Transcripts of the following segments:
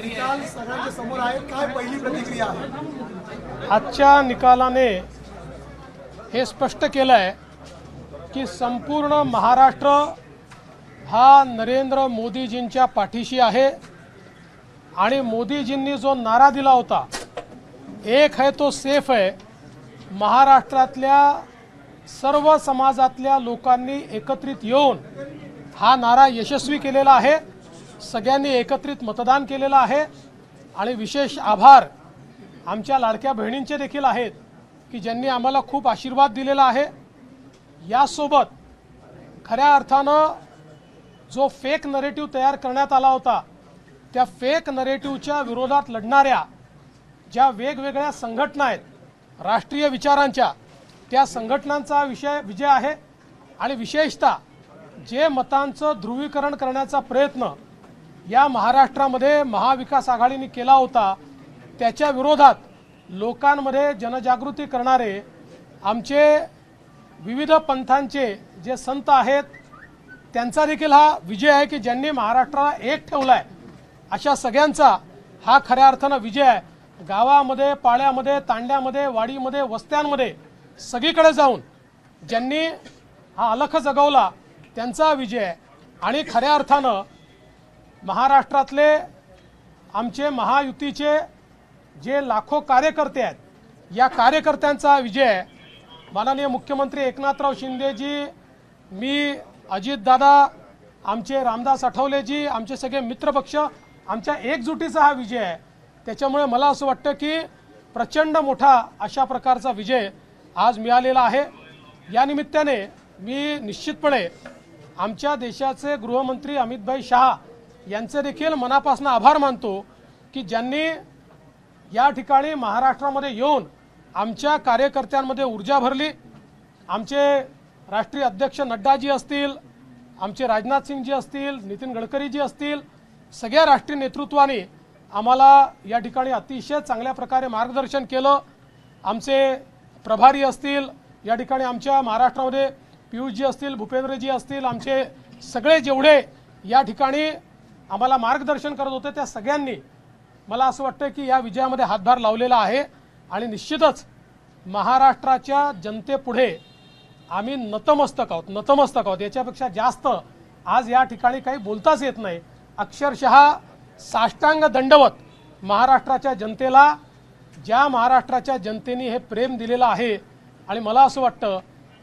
निकाल सगळ्यांच्या समोर आहे, काय पहिली प्रतिक्रिया आहे? आजच्या निकालाने हे स्पष्ट केलं आहे की संपूर्ण महाराष्ट्र हा नरेंद्र मोदीजींच्या पाठीशी आहे आणि मोदीजींनी जो नारा दिला होता, एक है तो सेफ है, महाराष्ट्रातल्या सर्व समाजातल्या लोकांनी एकत्रित येऊन हा नारा यशस्वी केलेला आहे। सगळ्यांनी एकत्रित मतदान केलेलं आहे आणि विशेष आभार आमच्या लाडक्या बहिणींचे देखील आहेत की ज्यांनी आम्हाला खूप आशीर्वाद दिलेला आहे। यासोबत खऱ्या अर्थानं जो फेक नरेटिव्ह तयार करण्यात आला होता, त्या फेक नरेटिव्हच्या विरोधात लढणाऱ्या ज्या वेगवेगळ्या संघटना आहेत राष्ट्रीय विचारांच्या, त्या संघटनांचा विजय आहे आणि विशेषतः जे मतांचं ध्रुवीकरण करण्याचा प्रयत्न या महाराष्ट्रामध्ये महाविकास आघाडीने केला होता, त्याच्या विरोधात लोकांमध्ये जनजागृती करणारे आमचे विविध पंथांचे जे संत आहेत, त्यांचा देखील हा विजय आहे की ज्यांनी महाराष्ट्राला एक ठेवलाय। अशा सगळ्यांचा हा खऱ्या अर्थानं विजय आहे। गावामध्ये, पाड्यामध्ये, तांड्यामध्ये, वाडीमध्ये, वस्त्यांमध्ये सगळीकडे जाऊन ज्यांनी हा अलख जगवला त्यांचा विजय आहे। आणि खऱ्या अर्थानं महाराष्ट्रातले आमचे महायुतीचे जे लाखो कार्यकर्ते आहेत, या कार्यकर्त्यांचा विजय आहे। माननीय मुख्यमंत्री एकनाथराव शिंदेजी, मी, अजितदादा, आमचे रामदास आठवलेजी, आमचे सगळे मित्रपक्ष, आमच्या एकजुटीचा हा विजय आहे। त्याच्यामुळे मला असं वाटतं की प्रचंड मोठा अशा प्रकारचा विजय आज मिळालेला आहे। या निमित्ताने मी निश्चितपणे आमच्या देशाचे गृहमंत्री अमितभाई शहा यांचे देखील मनापासून आभार मानतो की ज्यांनी या ठिकाणी महाराष्ट्रामध्ये येऊन आमच्या कार्यकर्त्यांमध्ये ऊर्जा भरली। आमचे राष्ट्रीय अध्यक्ष नड्डाजी असतील, आमचे राजनाथ सिंगजी असतील, नितीन गडकरीजी असतील, सगळ्या राष्ट्रीय नेतृत्वाने आम्हाला या ठिकाणी अतिशय चांगल्या प्रकारे मार्गदर्शन केलं। आमचे प्रभारी असतील, या ठिकाणी आमच्या महाराष्ट्रामध्ये पियुषजी असतील, भूपेंद्रजी असतील, आमचे सगळे जेवढे या ठिकाणी आम्हाला मार्गदर्शन करत होते, त्या सगळ्यांनी मला असं वाटतं की या विजयामध्ये हातभार लावलेला आहे। आणि निश्चितच महाराष्ट्राच्या जनतेपुढे आम्ही नतमस्तक आहोत। याच्यापेक्षा जास्त आज या ठिकाणी काही बोलताच येत नाही। अक्षरशः साष्टांग दंडवत महाराष्ट्राच्या जनतेला, ज्या महाराष्ट्राच्या जनतेने हे प्रेम दिलेलं आहे। आणि मला असं वाटतं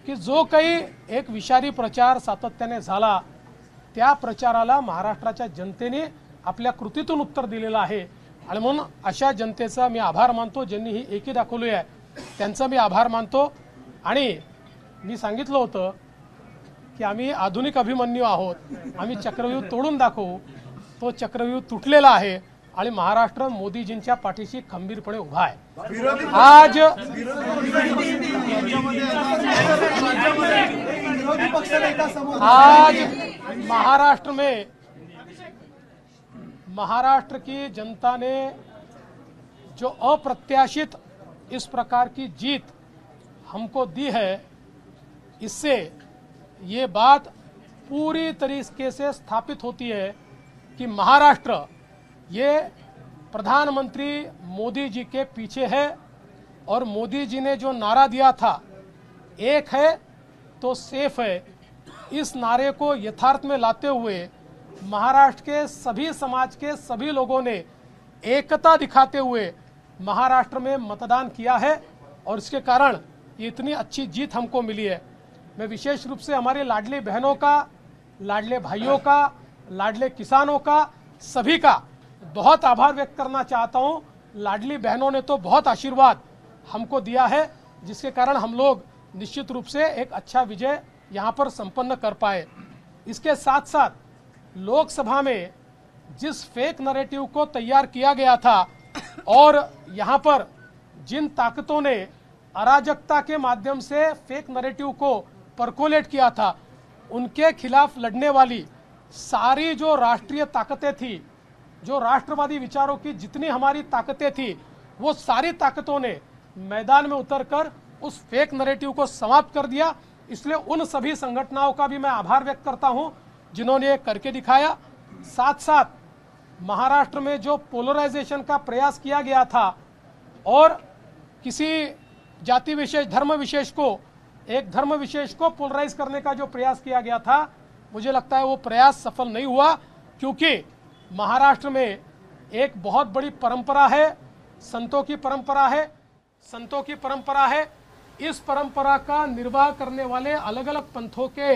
की जो काही एक विषारी प्रचार सातत्याने झाला, त्या प्रचाराला महाराष्ट्राच्या जनतेने आपल्या कृतीतून उत्तर दिलेलं आहे। आणि म्हणून अशा जनतेचा मी आभार मानतो, ज्यांनी ही एकी दाखवली आहे त्यांचा मी आभार मानतो। आणि मी सांगितलं होतं की आम्ही आधुनिक अभिमन्यू आहोत, आम्ही चक्रव्यूह तोडून दाखवू। तो चक्रव्यूह तुटलेला आहे आणि महाराष्ट्र मोदीजींच्या पाठीशी खंबीरपणे उभा आहे। आज महाराष्ट्र की जनता ने जो अप्रत्याशित इस प्रकार की जीत हमको दी है, इससे ये बात पूरी तरीके से स्थापित होती है कि महाराष्ट्र ये प्रधानमंत्री मोदी जी के पीछे है। और मोदी जी ने जो नारा दिया था, एक है तो सेफ है, इस नारे को यथार्थ में लाते हुए महाराष्ट्र के सभी समाज के सभी लोगों ने एकता दिखाते हुए महाराष्ट्र में मतदान किया है और इसके कारण ये इतनी अच्छी जीत हमको मिली है। मैं विशेष रूप से हमारी लाडली बहनों का, लाडले भाइयों का, लाडले किसानों का, सभी का बहुत आभार व्यक्त करना चाहता हूँ। लाडली बहनों ने तो बहुत आशीर्वाद हमको दिया है, जिसके कारण हम लोग निश्चित रूप से एक अच्छा विजय यहाँ पर संपन्न कर पाए। इसके साथ साथ लोकसभा में जिस फेक नैरेटिव को तैयार किया गया था और यहाँ पर जिन ताकतों ने अराजकता के माध्यम से फेक नैरेटिव को परकोलेट किया था, उनके खिलाफ लड़ने वाली सारी जो राष्ट्रीय ताकतें थी, जो राष्ट्रवादी विचारों की जितनी हमारी ताकतें थी, वो सारी ताकतों ने मैदान में उतरकर उस फेक नैरेटिव को समाप्त कर दिया। इसलिए उन सभी संगठनों का भी मैं आभार व्यक्त करता हूं जिन्होंने ये करके दिखाया। साथ साथ महाराष्ट्र में जो पोलराइजेशन का प्रयास किया गया था और किसी जाति विशेष, धर्म विशेष को, एक धर्म विशेष को पोलराइज करने का जो प्रयास किया गया था, मुझे लगता है वो प्रयास सफल नहीं हुआ, क्योंकि महाराष्ट्र में एक बहुत बड़ी परंपरा है, संतों की परंपरा है, संतों की परंपरा है। इस परंपरा का निर्वाह करने वाले अलग अलग पंथों के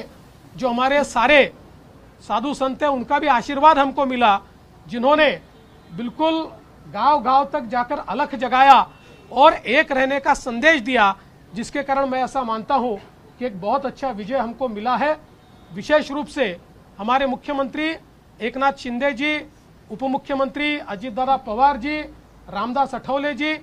जो हमारे सारे साधु संत हैं, उनका भी आशीर्वाद हमको मिला, जिन्होंने बिल्कुल गांव-गांव तक जाकर अलख जगाया और एक रहने का संदेश दिया, जिसके कारण मैं ऐसा मानता हूं कि एक बहुत अच्छा विजय हमको मिला है। विशेष रूप से हमारे मुख्यमंत्री एकनाथ शिंदे जी, उप मुख्यमंत्री अजितदादा पवार जी, रामदास अठौले जी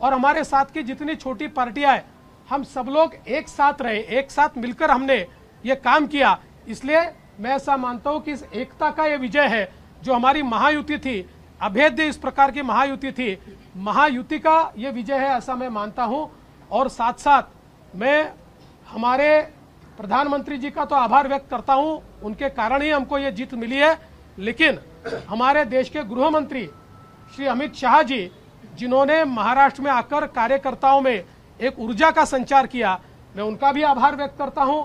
और हमारे साथ की जितनी छोटी पार्टियां हैं, हम सब लोग एक साथ रहे, एक साथ मिलकर हमने ये काम किया। इसलिए मैं ऐसा मानता हूं कि इस एकता का ये विजय है, जो हमारी महायुति थी, अभेद्य इस प्रकार की महायुति थी, महायुति का ये विजय है, ऐसा मैं मानता हूं। और साथ साथ मैं हमारे प्रधानमंत्री जी का तो आभार व्यक्त करता हूं, उनके कारण ही हमको ये जीत मिली है। लेकिन हमारे देश के गृह मंत्री श्री अमित शाह जी, जिन्होंने महाराष्ट्र में आकर कार्यकर्ताओं में एक ऊर्जा का संचार किया, मैं उनका भी आभार व्यक्त करता हूं।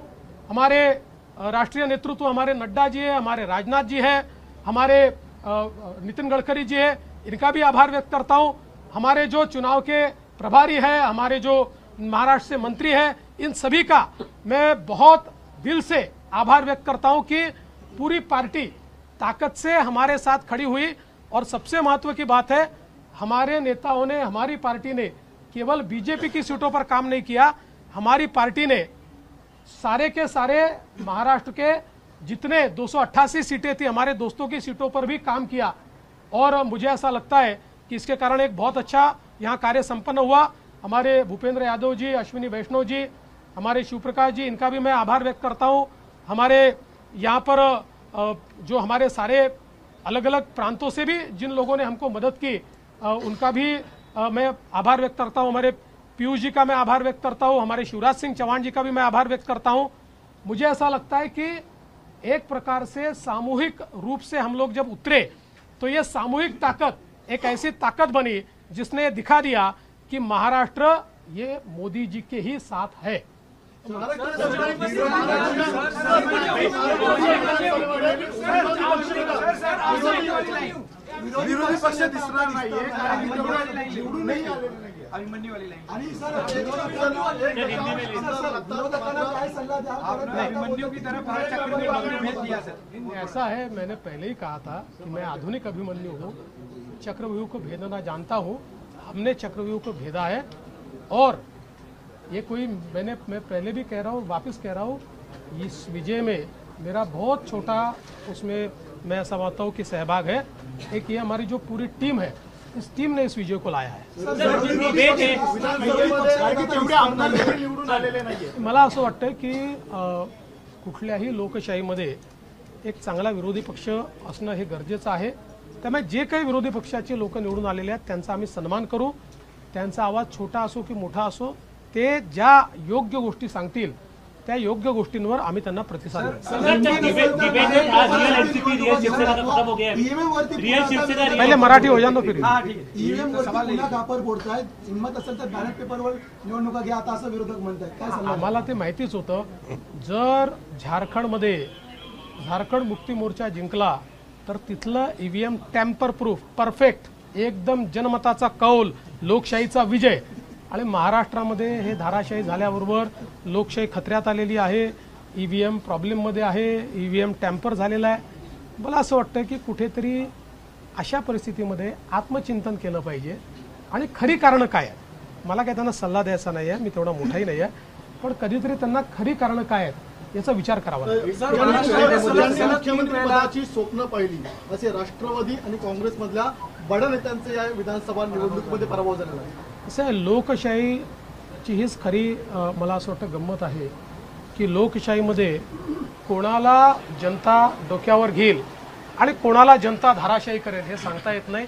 हमारे राष्ट्रीय नेतृत्व, हमारे नड्डा जी है, हमारे राजनाथ जी है, हमारे नितिन गडकरी जी है, इनका भी आभार व्यक्त करता हूं। हमारे जो चुनाव के प्रभारी है, हमारे जो महाराष्ट्र से मंत्री है, इन सभी का मैं बहुत दिल से आभार व्यक्त करता हूं कि पूरी पार्टी ताकत से हमारे साथ खड़ी हुई। और सबसे महत्व की बात है, हमारे नेताओं ने, हमारी पार्टी ने केवल बीजेपी की सीटों पर काम नहीं किया, हमारी पार्टी ने सारे के सारे महाराष्ट्र के जितने 288 सीटें थी, हमारे दोस्तों की सीटों पर भी काम किया। और मुझे ऐसा लगता है कि इसके कारण एक बहुत अच्छा यहाँ कार्य संपन्न हुआ। हमारे भूपेंद्र यादव जी, अश्विनी वैष्णव जी, हमारे शिवप्रकाश जी, इनका भी मैं आभार व्यक्त करता हूँ। हमारे यहाँ पर जो हमारे सारे अलग अलग प्रांतों से भी जिन लोगों ने हमको मदद की, उनका भी मैं आभार व्यक्त करता हूँ। हमारे पीयूष जी का मैं आभार व्यक्त करता हूँ, हमारे शिवराज सिंह चौहान जी का भी मैं आभार व्यक्त करता हूँ। मुझे ऐसा लगता है कि एक प्रकार से सामूहिक रूप से हम लोग जब उतरे, तो ये सामूहिक ताकत एक ऐसी ताकत बनी जिसने दिखा दिया कि महाराष्ट्र ये मोदी जी के ही साथ है। विरोधी पक्ष दिसणार नाहीये, कारण निवडून नाही आलेले नाहीये। आणि सर विरोधकांना काय सल्ला द्याल? अभिमन्यु की तरफ चक्रव्यूह भेज दिया सर। ऐसा है, मैंने पहले ही कहा था कि मैं आधुनिक अभिमन्यु हूँ, चक्रव्यूह को भेदना जानता हूँ। हमने चक्रव्यूह को भेदा है और ये कोई मैं पहले भी कह रहा हूँ, वापस कह रहा हूँ, इस विजय में मेरा बहुत छोटा उसमें मैं ऐसा मानता हूँ कि सहभाग है। एक ये हमारी जो पूरी टीम है, इस टीम ने इस विजय को लाया है। मला असं वाटतं की कुठल्याही लोकशाहीमध्ये एक चांगला विरोधी पक्ष असणं हे गरजेचं आहे। त्यामुळे जे काही विरोधी पक्षाचे लोक निवडून आलेले आहेत त्यांचा आम्ही सन्मान करू। त्यांचा आवाज छोटा असो की मोठा असो, ते ज्या योग्य गोष्टी सांगतील त्या योग्य गोष्टींवर आम्ही त्यांना प्रतिसाद पहले मराठी हो जानो फिर आम्हाला ते माहितीच होतं। जर झारखंड मुक्ती मोर्चा जिंकला तर तिथलं ईव्हीएम टॅम्पर प्रूफ, परफेक्ट, एकदम जनमताचा कौल, लोकशाहीचा विजय। आणि महाराष्ट्रामध्ये हे धाराशाही झाल्याबरोबर लोकशाही खतऱ्यात आलेली आहे, ईव्हीएम प्रॉब्लेममध्ये आहे, ईव्हीएम टॅम्पर झालेला आहे। मला असं वाटतं की कुठेतरी अशा परिस्थितीमध्ये आत्मचिंतन केलं पाहिजे आणि खरी कारणं काय आहेत। मला काय त्यांना सल्ला द्यायचा नाही आहे, मी तेवढा मोठाही नाही आहे, पण कधीतरी त्यांना खरी कारणं काय आहेत याचा विचार करावा लागेल। मुख्यमंत्री पदाची स्वप्न पाहिली असे राष्ट्रवादी आणि काँग्रेसमधल्या बड्या नेत्यांचे या विधानसभा निवडणुकीमध्ये पराभव झालेला आहे। असं लोकशाहीची हीच खरी मला असं वाटतं गंमत आहे की लोकशाहीमध्ये कोणाला जनता डोक्यावर घेईल आणि कोणाला जनता धाराशाही करेल हे सांगता येत नाही।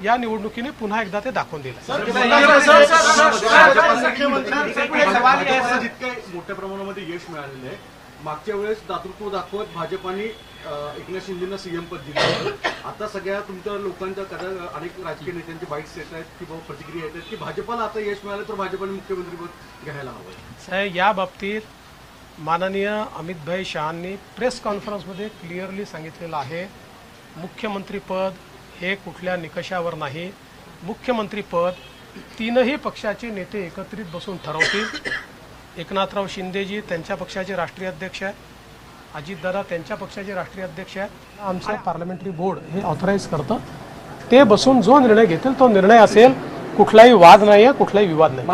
या निवडणुकीने पुन्हा एकदा ते दाखवून दिलं। जितके मोठ्या प्रमाणामध्ये यश मिळालेले आहे, मागच्या वेळेस दातृत्व दाखवत भाजपाने एकनाथ शिंदेना सीएम पद दिलं. आता सगळ्या तुमच्या लोकांच्या अनेक राजकीय नेत्यांचे बाईट्स येत आहेत की बाबा प्रतिक्रिया येत आहेत की भाजपाला आता यश मिळालं तर भाजपाने मुख्यमंत्रीपद घ्यायला हवं. साहेब, या बाबतीत माननीय अमितभाई शहांनी प्रेस कॉन्फरन्समध्ये क्लिअरली सांगितलेलं आहे, मुख्यमंत्रीपद हे कुठल्या निकषावर नाही. मुख्यमंत्रीपद तीनही पक्षाचे नेते एकत्रित बसून ठरवतील. एकनाथराव शिंदेजी त्यांच्या पक्षाचे राष्ट्रीय अध्यक्ष आहेत, अजितदादा त्यांच्या पक्षाचे राष्ट्रीय अध्यक्ष आहेत. आमचं पार्लमेंटरी बोर्ड हे ऑथराईज करतं. ते बसून जो निर्णय घेतील तो निर्णय असेल. कुठलाही वाद नाही आहे, कुठलाही विवाद नाही.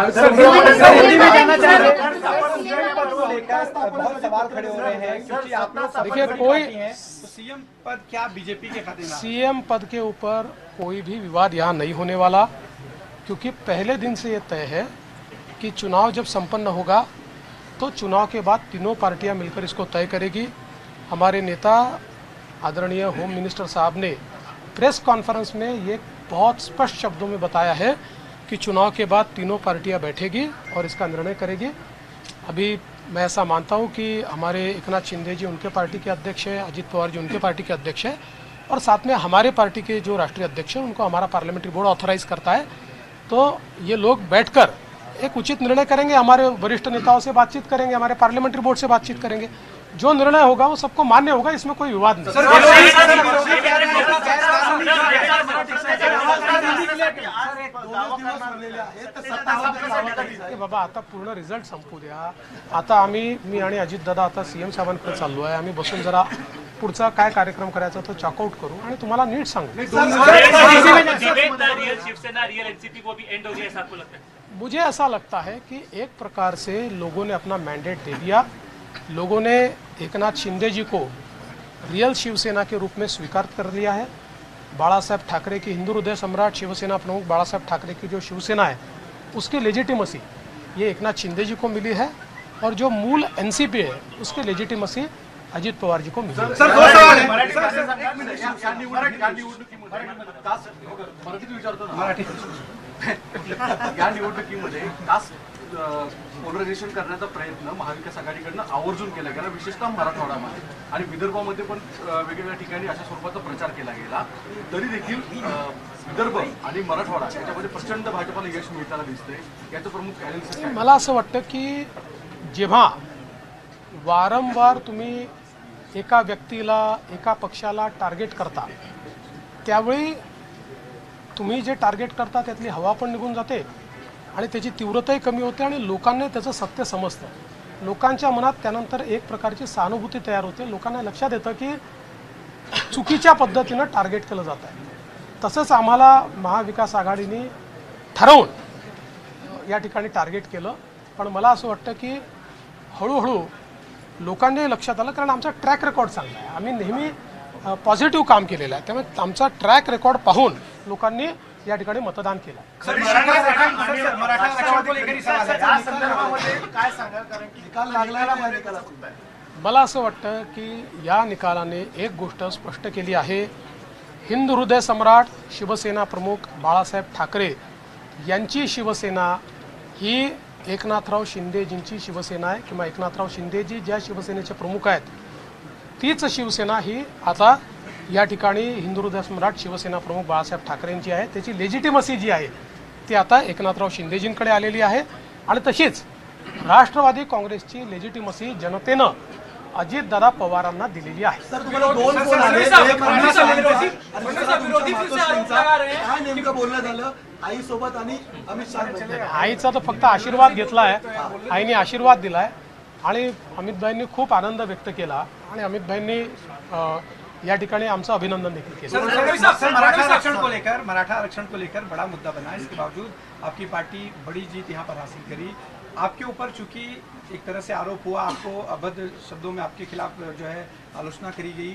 देखिए, कोई सीएम पद क्या बीजेपी के खाते में? सीएम पद के ऊपर कोई भी विवाद यहाँ नहीं होने वाला, क्योंकि पहले दिन से ये तय है कि चुनाव जब संपन्न होगा तो चुनाव के बाद तीनों पार्टियां मिलकर इसको तय करेगी. हमारे नेता आदरणीय होम मिनिस्टर साहब ने प्रेस कॉन्फ्रेंस में ये बहुत स्पष्ट शब्दों में बताया है कि चुनाव के बाद तीनों पार्टियां बैठेगी और इसका निर्णय करेगी. अभी मैं ऐसा मानता हूं कि हमारे एकनाथ शिंदे जी उनके पार्टी के अध्यक्ष हैं, अजित पवार जी उनके पार्टी के अध्यक्ष हैं, और साथ में हमारे पार्टी के जो राष्ट्रीय अध्यक्ष हैं उनको हमारा पार्लियामेंट्री बोर्ड ऑथराइज करता है. तो ये लोग बैठकर एक उचित निर्णय करेंगे. हमारे वरिष्ठ नेताओं से बातचीत करेंगे, हमारे पार्लियामेंट्री बोर्ड से बातचीत करेंगे. जो निर्णय होगा वो सबको मान्य होगा, इसमें कोई विवाद नहीं. बाबा, आता पूर्ण रिझल्ट संपू द्या. आता मी आणि अजितदादा आता सीएम साहेबांकडे चाललो आहे. आम्ही बसून जरा पुढचा काय कार्यक्रम करायचा तो चॉकआउट करू आणि तुम्हाला नीट सांगू. मुझे ऐसा लगता है कि एक प्रकार से लोगों ने अपना मैंडेट दे दिया. लोगों ने एकनाथ शिंदे जी को रियल शिवसेना के रूप में स्वीकार कर लिया है. बाला साहेब ठाकरे की हिंदू हृदय सम्राट शिवसेना प्रमुख बाला साहेब ठाकरे की जो शिवसेना है उसकी लेजिटिमसी ये एकनाथ शिंदे जी को मिली है, और जो मूल एनसीपी है उसकी लेजिटिमसी अजित पवार जी को मिली है. या निवडणुकीमध्ये कास्ट पोलरायझेशन करण्याचा प्रयत्न महाविकास आघाडीकडनं आवर्जून केला गेला, विशेषतः मराठवाड्यामध्ये आणि विदर्भामध्ये पण वेगवेगळ्या ठिकाणी अशा स्वरूपाचा प्रचार केला गेला. तरी देखील विदर्भ आणि मराठवाडा याच्यामध्ये प्रचंड भाजपाला यश मिळताना दिसतंय. याचं प्रमुख अनालिसिस काय? मला असं वाटतं की जेव्हा वारंवार तुम्ही एका व्यक्तीला एका पक्षाला टार्गेट करता त्यावेळी तुम्ही जे टार्गेट करता त्यातली हवा पण निघून जाते आणि त्याची तीव्रताही कमी होते आणि लोकांना त्याचं सत्य समजतं. लोकांच्या मनात त्यानंतर एक प्रकारची सहानुभूती तयार होते. लोकांना लक्षात येतं की चुकीच्या पद्धतीनं टार्गेट केलं जात आहे. तसंच आम्हाला महाविकास आघाडीने ठरवून या ठिकाणी टार्गेट केलं. पण मला असं वाटतं की हळूहळू लोकांनी लक्षात आलं, कारण आमचा ट्रॅक रेकॉर्ड चांगला आहे. आम्ही नेहमी पॉझिटिव्ह काम केलेलं आहे. त्यामुळे आमचा ट्रॅक रेकॉर्ड पाहून लोकांनी या ठिकाणी मतदान केलं. मला असं वाटतं की या निकालाने एक गोष्ट स्पष्ट केली आहे, हिंदू हृदय सम्राट शिवसेना प्रमुख बाळासाहेब ठाकरे यांची शिवसेना ही एकनाथराव शिंदेजींची शिवसेना आहे, किंवा एकनाथराव शिंदेजी ज्या शिवसेनेचे प्रमुख आहेत तीच शिवसेना ही आता या ठिकाणी हिंदू हृदय सम्राट शिवसेना प्रमुख बाळासाहेब ठाकरेंची आहे. त्याची लेजिटिमसी जी आहे ती आता एकनाथराव शिंदेजींकडे आलेली आहे. आणि तशीच राष्ट्रवादी काँग्रेसची लेजिटिमसी जनतेनं अजितदादा पवारांना दिलेली आहे. आईचा तर फक्त आशीर्वाद घेतलाय, आईने आशीर्वाद दिलाय आणि अमितभाईंनी खूप आनंद व्यक्त केला आणि अमितभाईंनी या ठिकाणी आमचं अभिनंदन देखील केलं. मराठा आरक्षण को लेकर बड़ा मुद्दा बना, इसके बावजूद आपकी पार्टी बड़ी जीत यहाँ पर हासिल करी. आपके ऊपर चूंकि एक तरह से आरोप हुआ, आपको अभद्र शब्दों में आपके खिलाफ जो है आलोचना करी गई,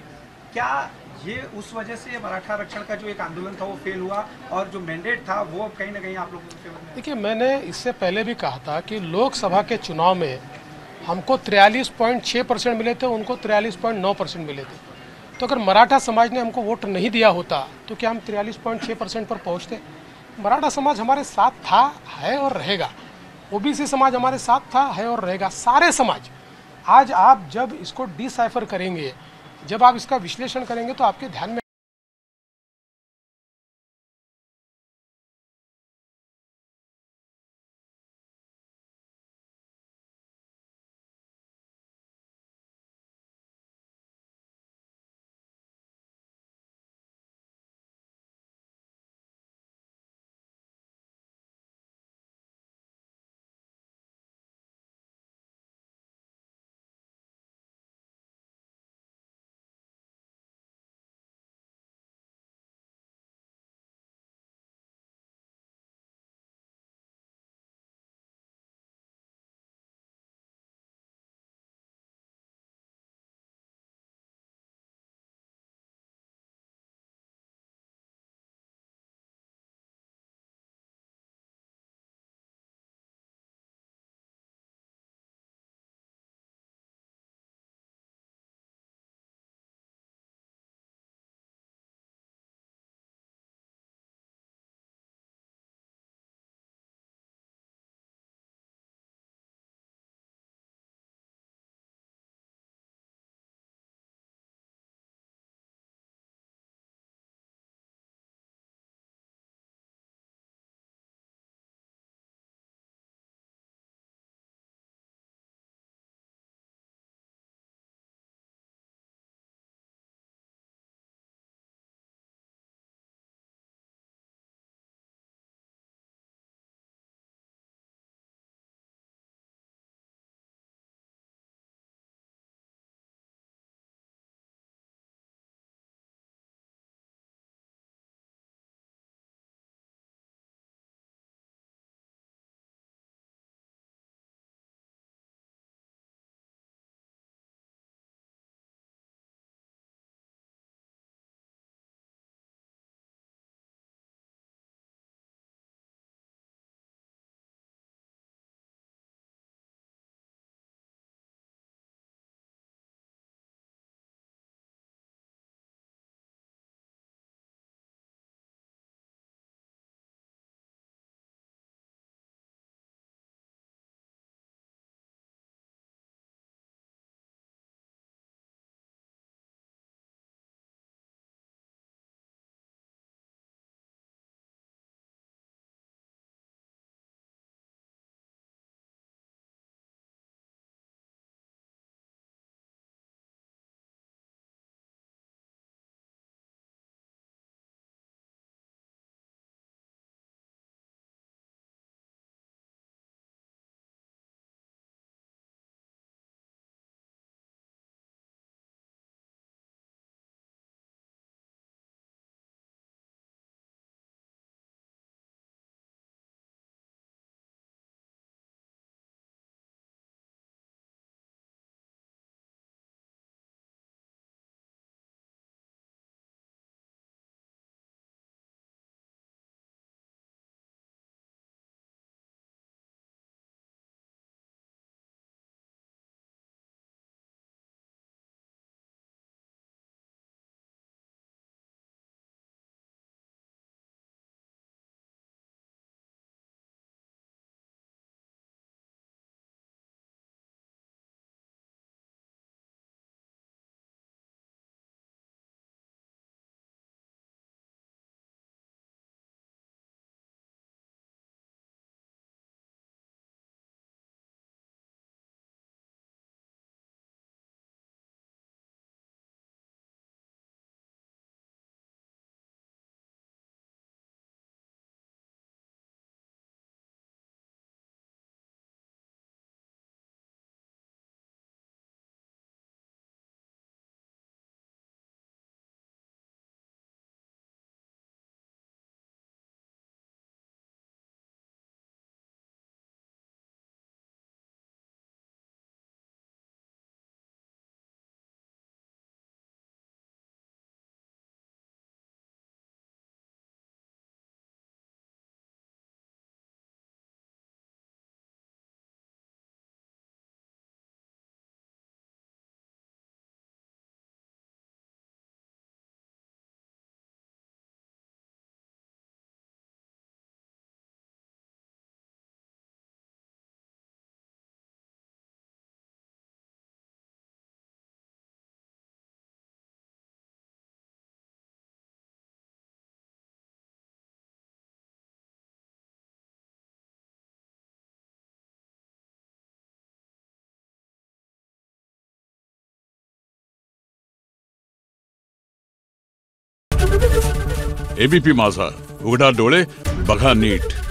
क्या ये उस वजह से मराठा आरक्षण का जो एक आंदोलन था वो फेल हुआ और जो मैंडेट था वो कहीं ना कहीं आप लोगों के फेवर में? देखिए, मैंने इससे पहले भी कहा था कि लोकसभा के चुनाव में हमको 43.6% मिले थे, उनको 43.9% मिले थे. तो अगर मराठा समाज ने हमको वोट नहीं दिया होता तो क्या हम 43.6% पर पहुंचते? मराठा समाज हमारे साथ था, है और रहेगा. ओबीसी समाज हमारे साथ था, है और रहेगा. सारे समाज. आज आप जब इसको डिसाइफर करेंगे जब आप इसका विश्लेषण करेंगे तो आपके ध्यान में एबीपी माझा, उघडा डोळे बघा नीट.